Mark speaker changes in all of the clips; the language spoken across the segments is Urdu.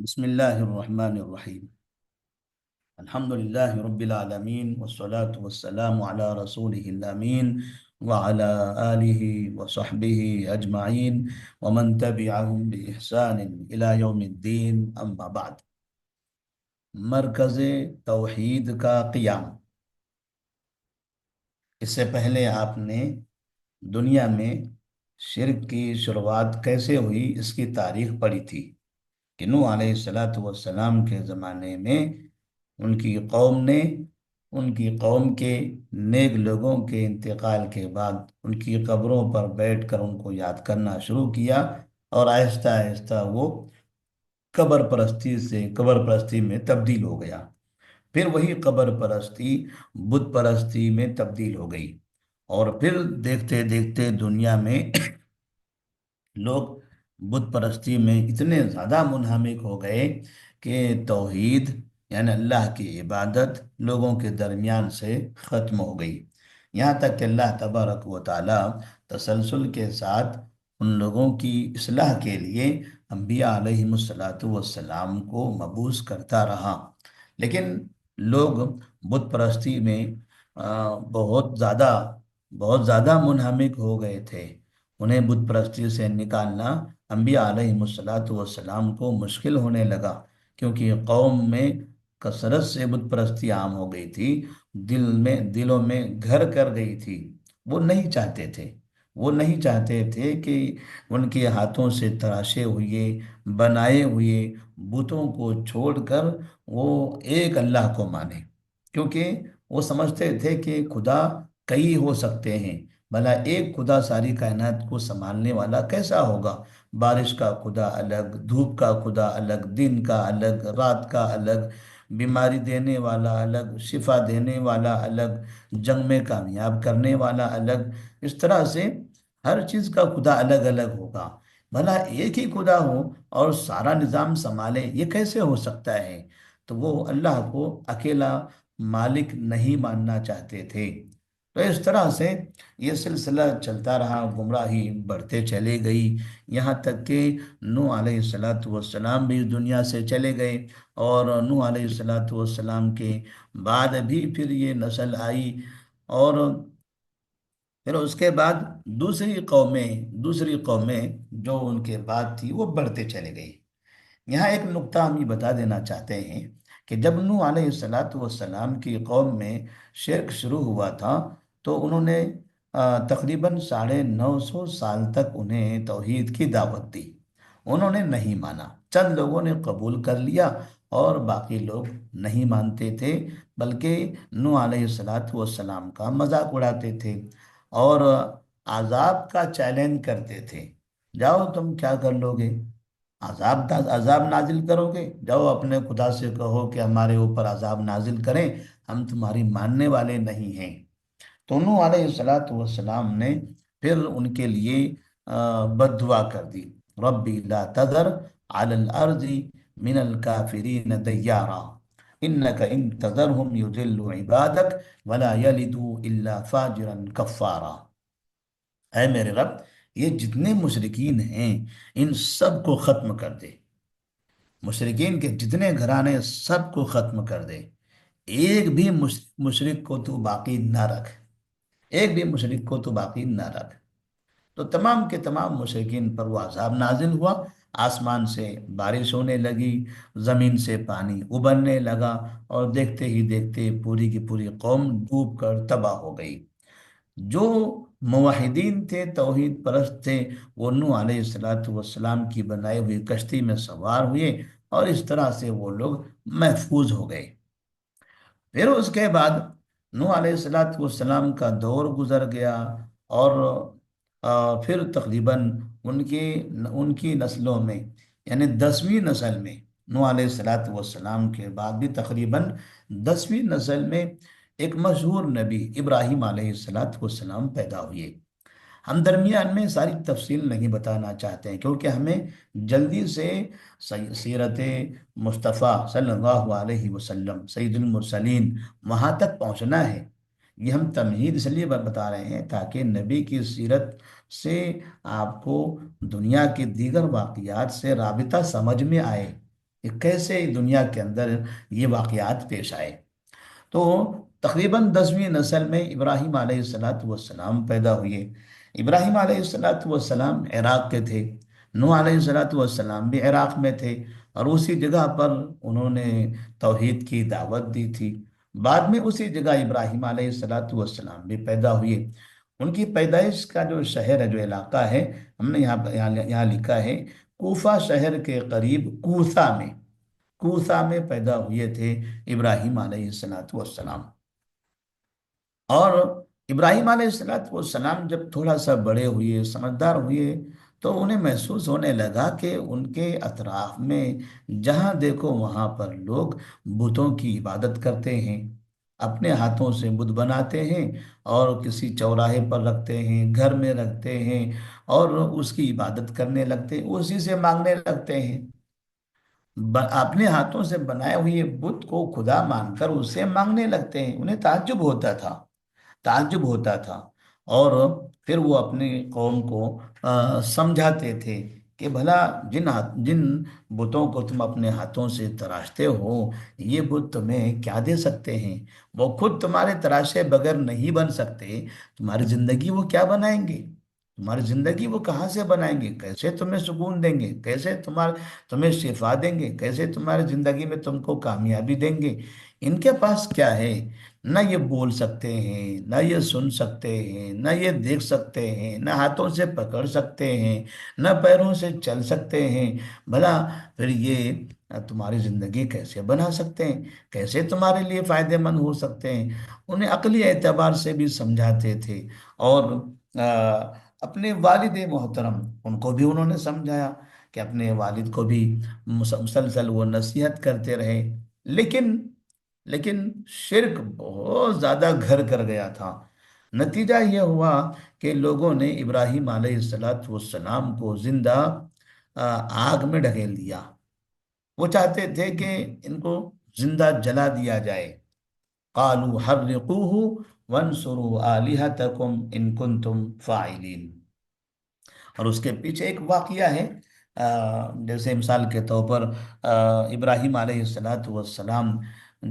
Speaker 1: بسم الله الرحمن الرحيم. الحمد لله رب العالمين والصلاة والسلام على رسوله الأمين وعلى آله وصحبه أجمعين ومن تبعهم بإحسان إلى يوم الدين. أما بعد، مرکز توحید کا قیام. اس سے پہلے آپ نے دنیا میں شرک کی شروعات کیسے ہوئی اس کی تاریخ پڑھی تھی کہ نوح علیہ السلام کے زمانے میں ان کی قوم کے نیک لوگوں کے انتقال کے بعد ان کی قبروں پر بیٹھ کر ان کو یاد کرنا شروع کیا، اور آہستہ آہستہ وہ قبر پرستی میں تبدیل ہو گیا. پھر وہی قبر پرستی بت پرستی میں تبدیل ہو گئی، اور پھر دیکھتے دیکھتے دنیا میں لوگ بت پرستی میں اتنے زیادہ منہمک ہو گئے کہ توحید یعنی اللہ کی عبادت لوگوں کے درمیان سے ختم ہو گئی. یہاں تک کہ اللہ تبارک و تعالی تسلسل کے ساتھ ان لوگوں کی اصلاح کے لیے انبیاء علیہ السلام کو مبعوث کرتا رہا. لیکن لوگ بت پرستی میں بہت زیادہ منہمک ہو گئے تھے. انہیں بت پرستی سے نکالنا انبیاء علیہ السلام کو مشکل ہونے لگا، کیونکہ قوم میں کثرت سے بت پرستی عام ہو گئی تھی، دلوں میں گھر کر گئی تھی. وہ نہیں چاہتے تھے کہ ان کے ہاتھوں سے تراشے ہوئے بنائے ہوئے بتوں کو چھوڑ کر وہ ایک اللہ کو مانے، کیونکہ وہ سمجھتے تھے کہ خدا کئی ہو سکتے ہیں. بھلا ایک خدا ساری کائنات کو سنبھالنے والا کیسا ہوگا؟ بارش کا خدا الگ، دھوپ کا خدا الگ، دن کا الگ، رات کا الگ، بیماری دینے والا الگ، شفا دینے والا الگ، جنگ میں کامیاب کرنے والا الگ. اس طرح سے ہر چیز کا خدا الگ الگ ہوگا. بھلا ایک ہی خدا ہو اور سارا نظام سنبھالے، یہ کیسے ہو سکتا ہے؟ تو وہ اللہ کو اکیلا مالک نہیں ماننا چاہتے تھے. تو اس طرح سے یہ سلسلہ چلتا رہا، گمراہی بڑھتے چلے گئی، یہاں تک کہ نوح علیہ السلام بھی اس دنیا سے چلے گئے. اور نوح علیہ السلام کے بعد بھی پھر یہ نسل آئی، اور پھر اس کے بعد دوسری قومیں جو ان کے بعد تھی وہ بڑھتے چلے گئی. یہاں ایک نقطہ ہم یہ بتا دینا چاہتے ہیں کہ جب نوح علیہ السلام کی قوم میں شرک شروع ہوا تھا تو انہوں نے تقریباً 950 سال تک انہیں توحید کی دعوت دی. انہوں نے نہیں مانا، چند لوگوں نے قبول کر لیا اور باقی لوگ نہیں مانتے تھے، بلکہ نوح علیہ السلام کا مذاق اڑاتے تھے اور عذاب کا چیلنج کرتے تھے. جاؤ تم کیا کر لو گے؟ عذاب نازل کرو گے؟ جاؤ اپنے خدا سے کہو کہ ہمارے اوپر عذاب نازل کریں، ہم تمہاری ماننے والے نہیں ہیں. تو نوح علیہ السلام نے پھر ان کے لیے بد دعا کر دی: ربی لا تذر علی الارض من الکافرین دیارا انک ان تذرهم یضلوا عبادک ولا یلدوا الا فاجرا کفارا. اے میرے رب، یہ جتنے مشرکین ہیں ان سب کو ختم کر دے، مشرکین کے جتنے گھرانے سب کو ختم کر دے، ایک بھی مشرک کو تو باقی نہ رکھ، ایک بھی مشرک کو تو باقی نہ رکھ. تو تمام کے تمام مشرکین پر وہ عذاب نازل ہوا، آسمان سے بارش ہونے لگی، زمین سے پانی ابلنے لگا، اور دیکھتے ہی دیکھتے پوری کی پوری قوم ڈوب کر تباہ ہو گئی. جو موحدین تھے، توحید پرست تھے، وہ نوح علیہ السلام کی بنائی ہوئی کشتی میں سوار ہوئے، اور اس طرح سے وہ لوگ محفوظ ہو گئے. پھر اس کے بعد نوح علیہ السلام کا دور گزر گیا، اور پھر تقریباً ان کی نسلوں میں یعنی 10ویں نسل میں، نوح علیہ السلام کے بعد بھی تقریباً 10ویں نسل میں ایک مشہور نبی ابراہیم علیہ السلام پیدا ہوئے. ہم درمیان میں ساری تفصیل نہیں بتانا چاہتے ہیں، کیونکہ ہمیں جلدی سے سیرت مصطفیٰ صلی اللہ علیہ وسلم سید المرسلین وہاں تک پہنچنا ہے. یہ ہم تمہید اس لیے بتا رہے ہیں تاکہ نبی کی سیرت سے آپ کو دنیا کے دیگر واقعات سے رابطہ سمجھ میں آئے. کہ کیسے دنیا کے اندر یہ واقعات پیش آئے۔ تو تقریباً 10ویں نسل میں ابراہیم علیہ السلام پیدا ہوئے۔ ابراہیم علیہ السلام عراق کے تھے، نوح علیہ السلام بھی عراق میں تھے، اور اسی جگہ پر انہوں نے توحید کی دعوت دی تھی۔ بعد میں اسی جگہ ابراہیم علیہ السلام بھی پیدا ہوئے۔ ان کی پیدائش کا جو شہر ہے، جو علاقہ ہے، ہم نے یہاں لکھا ہے کوفہ شہر کے قریب کوسا میں پیدا ہوئے تھے ابراہیم علیہ السلام۔ اور ابراہیم علیہ السلام جب تھوڑا سا بڑے ہوئے، سمجھدار ہوئے، تو انہیں محسوس ہونے لگا کہ ان کے اطراف میں جہاں دیکھو وہاں پر لوگ بتوں کی عبادت کرتے ہیں، اپنے ہاتھوں سے بت بناتے ہیں، اور کسی چوراہے پر رکھتے ہیں، گھر میں رکھتے ہیں، اور اس کی عبادت کرنے لگتے ہیں، اسی سے مانگنے لگتے ہیں۔ اپنے ہاتھوں سے بنائے ہوئے بت کو خدا مان کر اس سے مانگنے لگتے ہیں۔ انہیں تعجب ہوتا تھا، اور پھر وہ اپنی قوم کو سمجھاتے تھے کہ بھلا جن بتوں کو تم اپنے ہاتھوں سے تراشتے ہو، یہ بت تمہیں کیا دے سکتے ہیں؟ وہ خود تمہارے تراشے بغیر نہیں بن سکتے، تمہاری زندگی وہ کیا بنائیں گے؟ تمہاری زندگی وہ کہاں سے بنائیں گے؟ کیسے تمہیں سکون دیں گے؟ کیسے تمہیں شفا دیں گے؟ کیسے تمہاری زندگی میں تم کو کامیابی دیں گے؟ ان کے پاس کیا ہے؟ نہ یہ بول سکتے ہیں، نہ یہ سن سکتے ہیں، نہ یہ دیکھ سکتے ہیں، نہ ہاتھوں سے پکڑ سکتے ہیں، نہ پیروں سے چل سکتے ہیں۔ بھلا پھر یہ تمہاری زندگی کیسے بنا سکتے ہیں؟ کیسے تمہارے لیے فائدہ مند ہو سکتے ہیں؟ انہیں عقلی اعتبار سے بھی سمجھاتے تھے، اور اپنے والد محترم، ان کو بھی انہوں نے سمجھایا کہ اپنے والد کو بھی مسلسل وہ نصیحت کرتے رہے۔ لیکن لیکن شرک بہت زیادہ گھر کر گیا تھا۔ نتیجہ یہ ہوا کہ لوگوں نے ابراہیم علیہ السلام کو زندہ آگ میں ڈھکیل دیا۔ وہ چاہتے تھے کہ ان کو زندہ جلا دیا جائے۔ قالوا حرقوه وانصروا آلهتكم ان کنتم فاعلین۔ اور اس کے پیچھے ایک واقعہ ہے، جیسے مثال کے طور پر ابراہیم علیہ السلام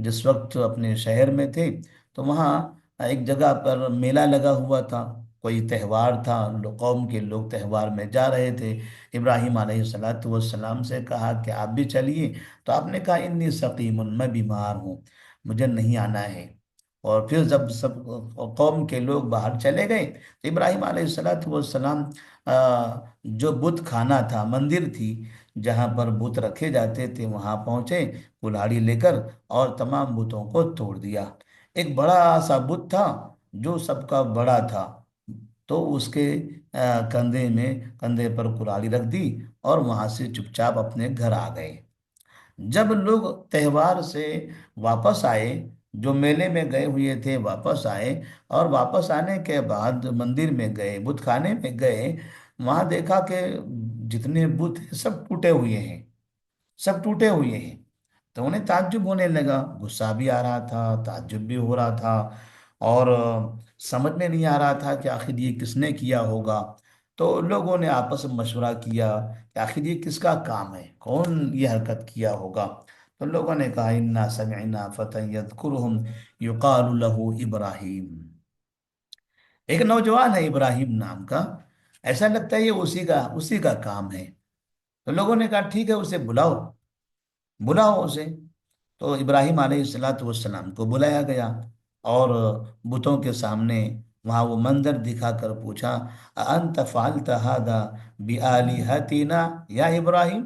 Speaker 1: جس وقت اپنے شہر میں تھے، تو وہاں ایک جگہ پر میلہ لگا ہوا تھا، کوئی تہوار تھا، قوم کے لوگ تہوار میں جا رہے تھے۔ ابراہیم علیہ السلام سے کہا کہ آپ بھی چلیے، تو آپ نے کہا انی سقیم، میں بیمار ہوں، مجھے نہیں آنا ہے۔ اور پھر جب سب قوم کے لوگ باہر چلے گئے، تو ابراہیم علیہ السلام جو بت خانہ تھا، مندر تھی جہاں پر بت رکھے جاتے تھے، وہاں پہنچے کلہاڑی لے کر، اور تمام بتوں کو توڑ دیا۔ ایک بڑا سا بت تھا جو سب کا بڑا تھا، تو اس کے کندھے پر کلہاڑی رکھ دی، اور وہاں سے چپ چاپ اپنے گھر آ گئے۔ جب لوگ تہوار سے واپس آئے، جو میلے میں گئے ہوئے تھے واپس آئے، اور واپس آنے کے بعد مندر میں گئے، بت خانے میں گئے، وہاں دیکھا کہ جتنے بت ہیں سب ٹوٹے ہوئے ہیں، سب ٹوٹے ہوئے ہیں۔ تو انہیں تعجب ہونے لگا، غصہ بھی آ رہا تھا، تعجب بھی ہو رہا تھا، اور سمجھ میں نہیں آ رہا تھا کہ آخر یہ کس نے کیا ہوگا۔ تو لوگوں نے آپس میں مشورہ کیا کہ آخر یہ کس کا کام ہے، کون یہ حرکت کیا ہوگا؟ تو لوگوں نے کہا انا سمعنا فتى يذكرهم يقال له ابراہیم، ایک نوجوان ہے ابراہیم نام کا، ایسا لگتا ہے یہ اسی کا کام ہے۔ تو لوگوں نے کہا ٹھیک ہے، اسے بلاؤ، بلاؤ اسے۔ تو ابراہیم علیہ السلام کو بلایا گیا، اور بتوں کے سامنے وہاں وہ منظر دکھا کر پوچھا انت فعلت هذا بآلہتنا یا ابراہیم؟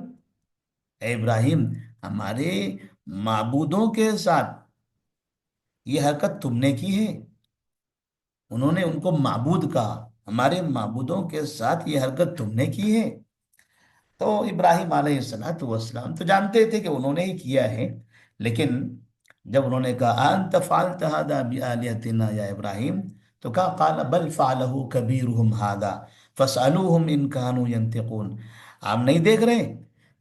Speaker 1: اے ابراہیم، ہمارے معبودوں کے ساتھ یہ حرکت تم نے کی ہے؟ انہوں نے ان کو معبود کہا، ہمارے معبودوں کے ساتھ یہ حرکت تم نے کی ہے؟ تو ابراہیم علیہ السلام تو جانتے تھے کہ انہوں نے ہی کیا ہے، لیکن جب انہوں نے کہا انت فعلت هذا بآلہتنا یا ابراہیم، تو کہا قال بل فعلہ کبیرہم ھذا فاسألوہم ان کانوا ینطقون۔ آپ نہیں دیکھ رہے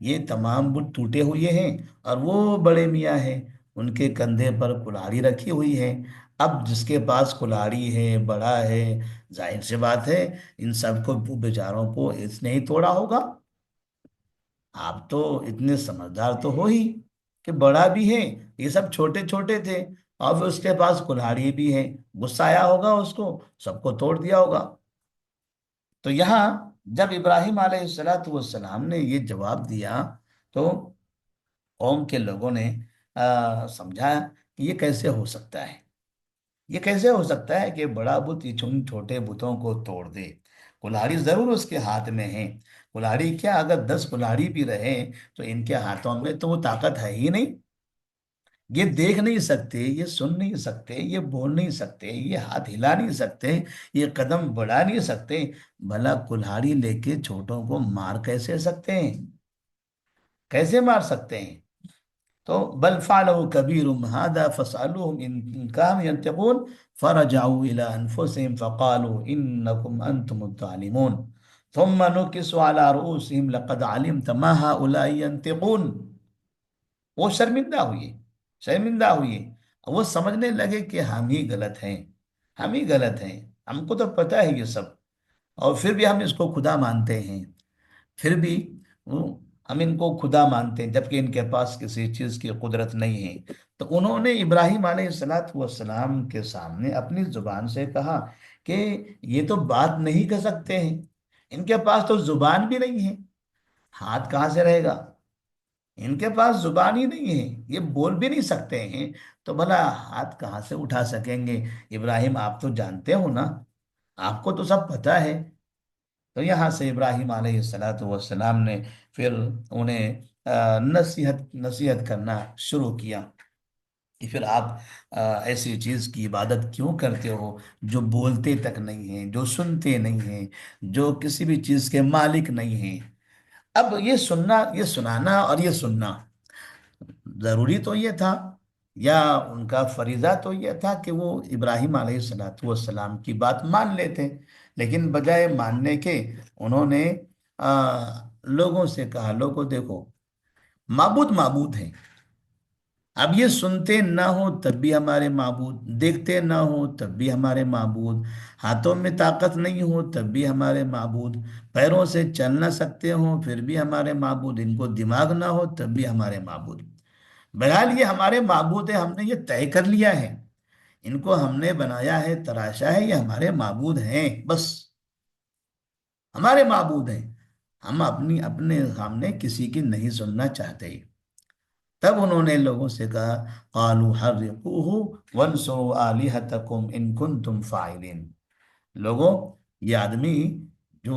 Speaker 1: یہ تمام بت ٹوٹے ہوئے ہیں، اور وہ بڑے میاں ہیں، ان کے کندھے پر کلہاڑی رکھی ہوئی ہے۔ اب جس کے پاس کلہاڑی ہے، بڑا ہے، ظاہر سی بات ہے ان سب کو بیچاروں کو اس نے ہی توڑا ہوگا۔ آپ تو اتنے سمجھدار تو ہو ہی کہ بڑا بھی ہے، یہ سب چھوٹے چھوٹے تھے، اور پھر اس کے پاس کلہاڑی بھی ہے، غصہ آیا ہوگا اس کو، سب کو توڑ دیا ہوگا۔ تو یہاں جب ابراہیم علیہ السلام نے یہ جواب دیا تو قوم کے لوگوں نے سمجھا کہ یہ کیسے ہو سکتا ہے، یہ کیسے ہو سکتا ہے کہ بڑا بت یہ چھوٹے بتوں کو توڑ دے؟ کلہاڑی ضرور اس کے ہاتھ میں ہے، کلہاڑی کیا اگر 10 کلہاڑی بھی رہے تو ان کے ہاتھوں میں تو وہ طاقت ہے ہی نہیں، یہ دیکھ نہیں سکتے، یہ سن نہیں سکتے، یہ بول نہیں سکتے، یہ ہاتھ ہلا نہیں سکتے، یہ قدم بڑھا نہیں سکتے، بھلا کلہاڑی لے کے چھوٹوں کو مار کیسے سکتے ہیں؟ کیسے مار سکتے ہیں؟ تو بل فعلوا كبيرهم هذا فاسألوهم إن كانوا ينطقون فرجعوا إلى أنفسهم فقالوا إنكم أنتم الظالمون ثم نكسوا على رؤوسهم لقد علمت ما هؤلاء ينطقون۔ وہ شرمندہ ہوئے، شرمندہ ہوئے، وہ سمجھنے لگے کہ ہم ہی غلط ہیں، ہم ہی غلط ہیں، ہم کو تو پتہ ہے یہ سب، اور پھر بھی ہم اس کو خدا مانتے ہیں، پھر بھی ہم ان کو خدا مانتے ہیں جبکہ ان کے پاس کسی چیز کی قدرت نہیں ہے۔ تو انہوں نے ابراہیم علیہ السلام کے سامنے اپنی زبان سے کہا کہ یہ تو بات نہیں کر سکتے ہیں، ان کے پاس تو زبان بھی نہیں ہے، ہاتھ کہاں سے رہے گا؟ ان کے پاس زبان ہی نہیں ہے، یہ بول بھی نہیں سکتے ہیں، تو بھلا ہاتھ کہاں سے اٹھا سکیں گے؟ ابراہیم آپ تو جانتے ہو نا، آپ کو تو سب پتہ ہے۔ تو یہاں سے ابراہیم علیہ السلام نے پھر انہیں نصیحت نصیحت کرنا شروع کیا کہ پھر آپ ایسی چیز کی عبادت کیوں کرتے ہو جو بولتے تک نہیں ہیں، جو سنتے نہیں ہیں، جو کسی بھی چیز کے مالک نہیں ہیں؟ اب یہ سننا، یہ سنانا اور یہ سننا ضروری تو یہ تھا، یا ان کا فریضہ تو یہ تھا کہ وہ ابراہیم علیہ السلام کی بات مان لیتے، لیکن بجائے ماننے کے انہوں نے لوگوں سے کہا، لوگوں دیکھو، معبود معبود ہیں، اب یہ سنتے نہ ہو تب بھی ہمارے معبود، دیکھتے نہ ہو تب بھی ہمارے معبود، ہاتھوں میں طاقت نہیں ہو تب بھی ہمارے معبود، پیروں سے چل نہ سکتے ہوں پھر بھی ہمارے معبود، ان کو دماغ نہ ہو تب بھی ہمارے معبود، بہرحال یہ ہمارے معبود ہیں، ہم نے یہ طے کر لیا ہے، ان کو ہم نے بنایا ہے، تراشا ہے، یہ ہمارے معبود ہیں، بس ہمارے معبود ہیں، ہم اپنے سامنے کسی کی نہیں سننا چاہتے۔ تب انہوں نے لوگوں سے کہا، قالوا حرقوه وانصروا آلہتکم ان کنتم فاعلین۔ لوگوں، یہ آدمی جو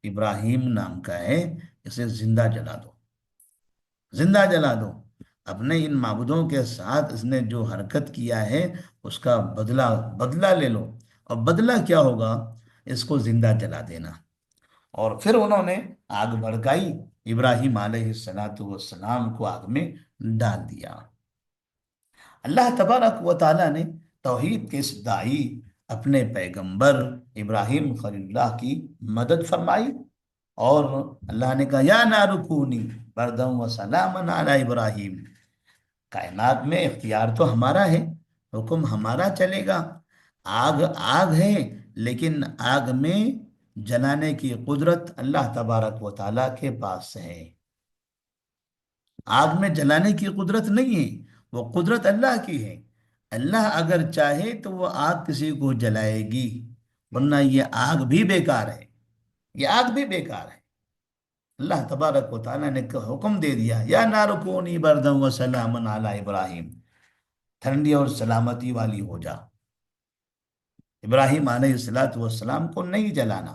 Speaker 1: ابراہیم نام کا ہے، اسے زندہ جلا دو، زندہ جلا دو، اپنے ان معبودوں کے ساتھ اس نے جو حرکت کیا ہے اس کا بدلہ بدلہ لے لو، اور بدلہ کیا ہوگا؟ اس کو زندہ جلا دینا۔ اور پھر انہوں نے آگ بھڑکائی، ابراہیم علیہ السلام کو آگ میں ڈال دیا۔ اللہ تبارک و تعالیٰ نے توحید کے اس داعی اپنے پیغمبر ابراہیم خلیل اللہ کی مدد فرمائی، اور اللہ نے کہا، یا نار کونی بردا و سلاما علی ابراہیم، کائنات میں اختیار تو ہمارا ہے، حکم ہمارا چلے گا، آگ آگ ہے، لیکن آگ میں جلانے کی قدرت اللہ تبارک و تعالیٰ کے پاس ہے، آگ میں جلانے کی قدرت نہیں ہے، وہ قدرت اللہ کی ہے، اللہ اگر چاہے تو وہ آگ کسی کو جلائے گی، ورنہ یہ آگ بھی بیکار ہے، یہ آگ بھی بیکار ہے۔ اللہ تبارک و تعالیٰ نے حکم دے دیا، یا نار کونی بردا و سلاما علی ابراہیم، ٹھنڈی اور سلامتی والی ہو جا، ابراہیم علیہ السلام کو نہیں جلانا۔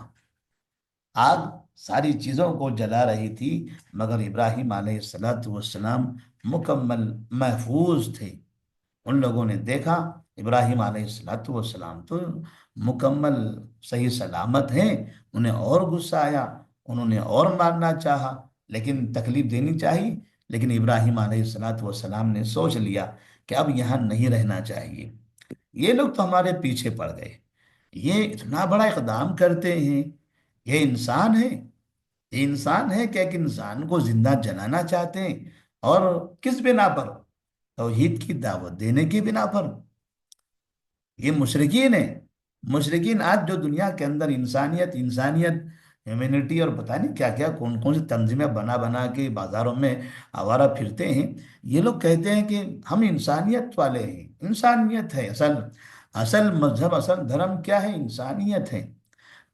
Speaker 1: آگ ساری چیزوں کو جلا رہی تھی، مگر ابراہیم علیہ السلام مکمل محفوظ تھے۔ ان لوگوں نے دیکھا ابراہیم علیہ السلام تو مکمل صحیح سلامت ہیں، انہیں اور غصہ آیا، انہوں نے اور مارنا چاہا، لیکن تکلیف دینی چاہیے، لیکن ابراہیم علیہ السلام نے سوچ لیا کہ اب یہاں نہیں رہنا چاہیے، یہ لوگ تو ہمارے پیچھے پڑ گئے، یہ اتنا بڑا اقدام کرتے ہیں، یہ انسان ہے، یہ انسان ہے کہ ایک انسان کو زندہ جلانا چاہتے ہیں، اور کس بنا پر؟ توحید کی دعوت دینے کی بنا پر۔ یہ مشرکین ہیں، مشرکین آج جو دنیا کے اندر انسانیت انسانیت ہیومینٹی اور پتہ نہیں کیا کیا کون کون سی تنظیمیں بنا بنا کے بازاروں میں آوارہ پھرتے ہیں. یہ لوگ کہتے ہیں کہ ہم انسانیت والے ہیں. انسانیت ہے اصل اصل مذہب، اصل دھرم کیا ہے؟ انسانیت ہے.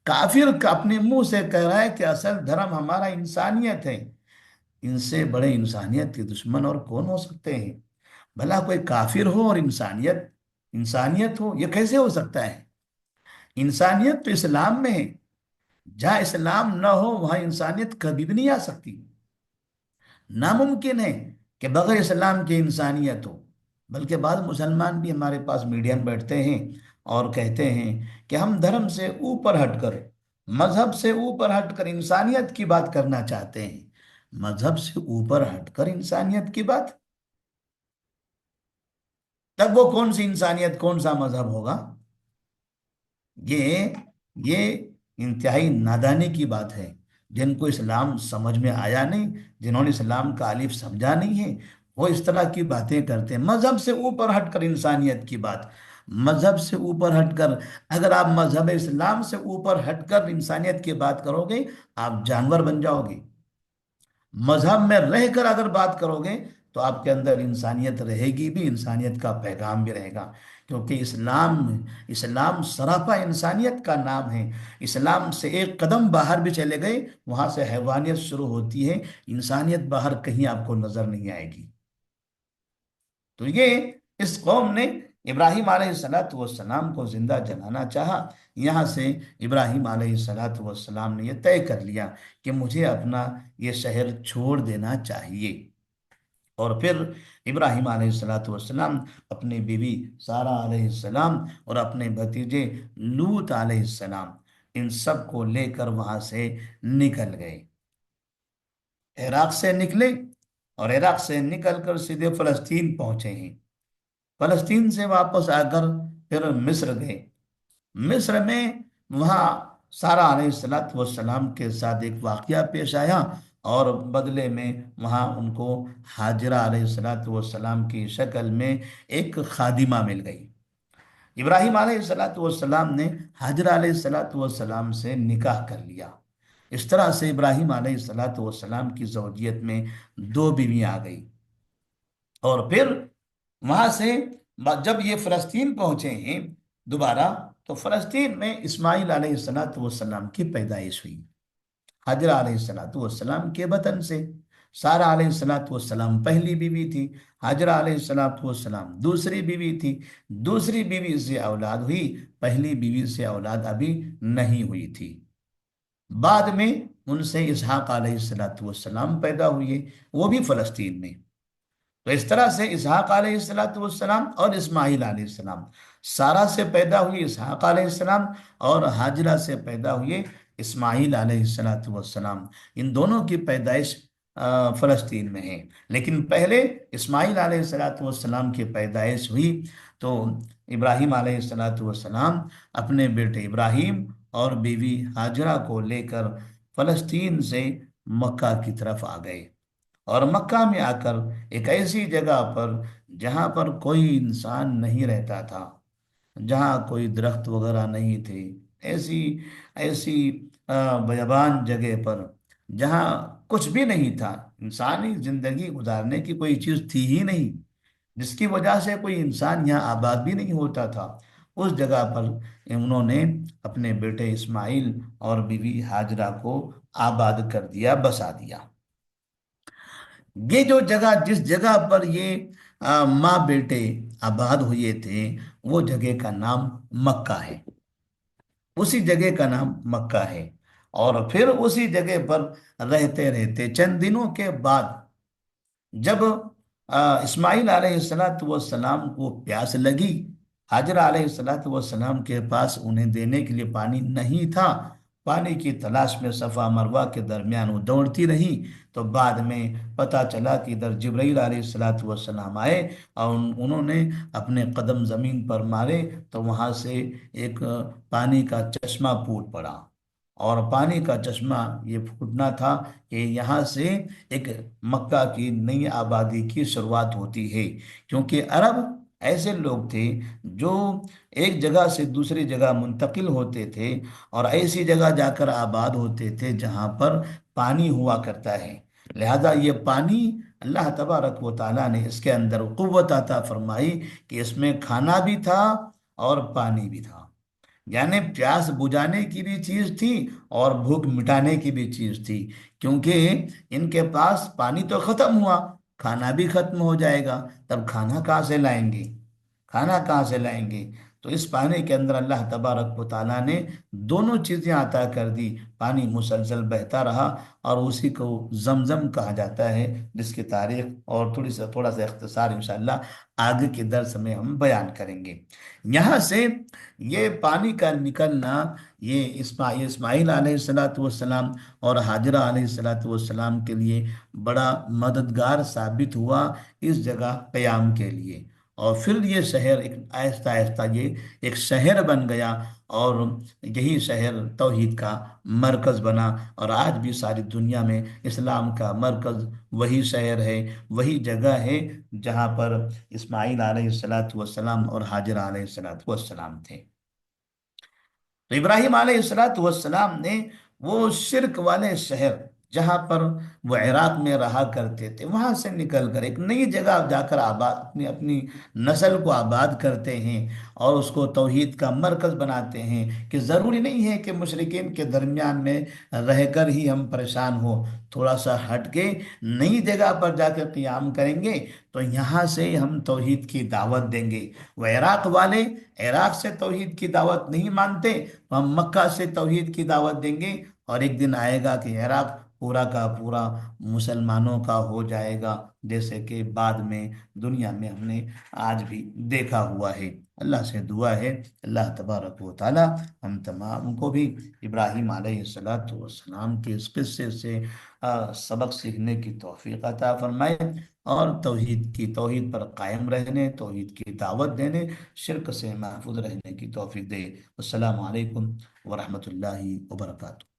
Speaker 1: کافر اپنے منہ سے کہہ رہا ہے کہ اصل دھرم ہمارا انسانیت ہے. ان سے بڑے انسانیت کے دشمن اور کون ہو سکتے ہیں؟ بھلا کوئی کافر ہو اور انسانیت انسانیت ہو، یہ کیسے ہو سکتا ہے؟ انسانیت تو اسلام میں ہے. جہاں اسلام نہ ہو وہاں انسانیت کبھی بھی نہیں آ سکتی. ناممکن ہے کہ بغیر اسلام کے انسانیت ہو. بلکہ بعض مسلمان بھی ہمارے پاس میڈیا میں بیٹھتے ہیں اور کہتے ہیں کہ ہم دھرم سے اوپر ہٹ کر، مذہب سے اوپر ہٹ کر انسانیت کی بات کرنا چاہتے ہیں. مذہب سے اوپر ہٹ کر انسانیت کی بات؟ تب وہ کون سی انسانیت، کون سا مذہب ہوگا؟ یہ یہ انتہائی نادانی کی بات ہے. جن کو اسلام سمجھ میں آیا نہیں، جنہوں نے اسلام کا الف سمجھا نہیں ہے، وہ اس طرح کی باتیں کرتے ہیں. مذہب سے اوپر ہٹ کر انسانیت کی بات، مذہب سے اوپر ہٹ کر. اگر آپ مذہب اسلام سے اوپر ہٹ کر انسانیت کی بات کرو گے، آپ جانور بن جاؤ گے. مذہب میں رہ کر اگر بات کرو گے تو آپ کے اندر انسانیت رہے گی بھی، انسانیت کا پیغام بھی رہے گا. کیونکہ اسلام سراپا انسانیت کا نام ہے. اسلام سے ایک قدم باہر بھی چلے گئے، وہاں سے حیوانیت شروع ہوتی ہے. انسانیت باہر کہیں آپ کو نظر نہیں آئے گی. تو یہ اس قوم نے ابراہیم علیہ السلام کو زندہ جلانا چاہا. یہاں سے ابراہیم علیہ السلام نے یہ طے کر لیا کہ مجھے اپنا یہ شہر چھوڑ دینا چاہیے. اور پھر ابراہیم علیہ السلام اپنی بیوی سارہ علیہ السلام اور اپنے بھتیجے لوط علیہ السلام، ان سب کو لے کر وہاں سے نکل گئے. عراق سے نکلے اور عراق سے نکل کر سیدھے فلسطین پہنچے ہیں. فلسطین سے واپس آ کر پھر مصر گئے. مصر میں وہاں سارہ علیہ السلام کے ساتھ ایک واقعہ پیش آیا، اور بدلے میں وہاں ان کو ہاجرہ علیہ السلام کی شکل میں ایک خادمہ مل گئی. ابراہیم علیہ السلام نے حاجرہ علیہ السلام سے نکاح کر لیا. اس طرح سے ابراہیم علیہ السلام کی زوجیت میں دو بیویاں آ گئی. اور پھر وہاں سے جب یہ فلسطین پہنچے ہیں دوبارہ، تو فلسطین میں اسماعیل علیہ السلام کی پیدائش ہوئی. حاجرہ علیہ السلام کے بطن سے. سارہ علیہ السلام پہلی بیوی تھی، حاجرہ علیہ السلام دوسری بیوی تھی. دوسری بیوی سے اولاد ہوئی، پہلی بیوی سے اولاد ابھی نہیں ہوئی تھی. بعد میں ان سے اسحاق علیہ السلام پیدا ہوئے، وہ بھی فلسطین میں. تو اس طرح سے اسحاق علیہ السلام اور اسماعیل علیہ السلام، سارہ سے پیدا ہوئی اسحاق علیہ السلام، اور حاجرہ سے پیدا ہوئے اسماعیل علیہ السلام. ان دونوں کی پیدائش فلسطین میں ہے. لیکن پہلے اسماعیل علیہ السلام کی پیدائش ہوئی تو ابراہیم علیہ السلام اپنے بیٹے ابراہیم اور بیوی حاجرہ کو لے کر فلسطین سے مکہ کی طرف آ گئے. اور مکہ میں آ کر ایک ایسی جگہ پر جہاں پر کوئی انسان نہیں رہتا تھا، جہاں کوئی درخت وغیرہ نہیں تھے، ایسی ایسی بیابان جگہ پر جہاں کچھ بھی نہیں تھا، انسانی زندگی گزارنے کی کوئی چیز تھی ہی نہیں، جس کی وجہ سے کوئی انسان یہاں آباد بھی نہیں ہوتا تھا. اس جگہ پر انہوں نے اپنے بیٹے اسماعیل اور بیوی حاجرہ کو آباد کر دیا، بسا دیا. یہ جو جگہ، جس جگہ پر یہ ماں بیٹے آباد ہوئے تھے، وہ جگہ کا نام مکہ ہے. اسی جگہ کا نام مکہ ہے. اور پھر اسی جگہ پر رہتے رہتے چند دنوں کے بعد جب اسماعیل علیہ السلام کو پیاس لگی، حاجرہ علیہ السلام کے پاس انہیں دینے کے لیے پانی نہیں تھا، پانی کی تلاش میں صفا مروہ کے درمیان وہ دوڑتی رہی. تو بعد میں پتہ چلا کہ ادھر جبرائیل علیہ السلام آئے اور انہوں نے اپنے قدم زمین پر مارے تو وہاں سے ایک پانی کا چشمہ پھوٹ پڑا. اور پانی کا چشمہ یہ پھوٹنا تھا کہ یہاں سے ایک مکہ کی نئی آبادی کی شروعات ہوتی ہے. کیونکہ عرب ایسے لوگ تھے جو ایک جگہ سے دوسری جگہ منتقل ہوتے تھے اور ایسی جگہ جا کر آباد ہوتے تھے جہاں پر پانی ہوا کرتا ہے۔ لہذا یہ پانی اللہ تبارک و تعالیٰ نے اس کے اندر قوت عطا فرمائی کہ اس میں کھانا بھی تھا اور پانی بھی تھا، یعنی پیاس بجھانے کی بھی چیز تھی اور بھوک مٹانے کی بھی چیز تھی، کیونکہ ان کے پاس پانی تو ختم ہوا، کھانا بھی ختم ہو جائے گا، تب کھانا کہاں سے لائیں گے؟ کھانا کہاں سے لائیں گے؟ تو اس پانی کے اندر اللہ تبارک و تعالیٰ نے دونوں چیزیں عطا کر دی، پانی مسلسل بہتا رہا، اور اسی کو زمزم کہا جاتا ہے، جس کی تاریخ اور تھوڑا سا اختصار انشاءاللہ آگے کے درس میں ہم بیان کریں گے۔ یہاں سے یہ پانی کا نکلنا، یہ اسماعیل علیہ السلام اور حاجرہ علیہ السلام کے لیے بڑا مددگار ثابت ہوا اس جگہ قیام کے لیے، اور پھر یہ شہر ایک آہستہ آہستہ یہ ایک شہر بن گیا، اور یہی شہر توحید کا مرکز بنا، اور آج بھی ساری دنیا میں اسلام کا مرکز وہی شہر ہے، وہی جگہ ہے جہاں پر اسماعیل علیہ السلام اور حاجرہ علیہ السلام تھے۔ تو ابراہیم علیہ السلام نے وہ شرک والے شہر جہاں پر وہ عراق میں رہا کرتے تھے، وہاں سے نکل کر ایک نئی جگہ جا کر آباد اپنی اپنی نسل کو آباد کرتے ہیں، اور اس کو توحید کا مرکز بناتے ہیں کہ ضروری نہیں ہے کہ مشرکین کے درمیان میں رہ کر ہی ہم پریشان ہوں، تھوڑا سا ہٹ کے نئی جگہ پر جا کے قیام کریں گے تو یہاں سے ہم توحید کی دعوت دیں گے۔ وہ عراق والے عراق سے توحید کی دعوت نہیں مانتے، ہم مکہ سے توحید کی دعوت دیں گے، اور ایک دن آئے گا کہ عراق پورا کا پورا مسلمانوں کا ہو جائے گا، جیسے کہ بعد میں دنیا میں ہم نے آج بھی دیکھا ہوا ہے۔ اللہ سے دعا ہے اللہ تبارک و تعالی ہم تمام کو بھی ابراہیم علیہ السلام کے اس قصے سے سبق سیکھنے کی توفیق عطا فرمائے، اور توحید پر قائم رہنے، توحید کی دعوت دینے، شرک سے محفوظ رہنے کی توفیق دے۔ السلام علیکم ورحمۃ اللہ وبرکاتہ۔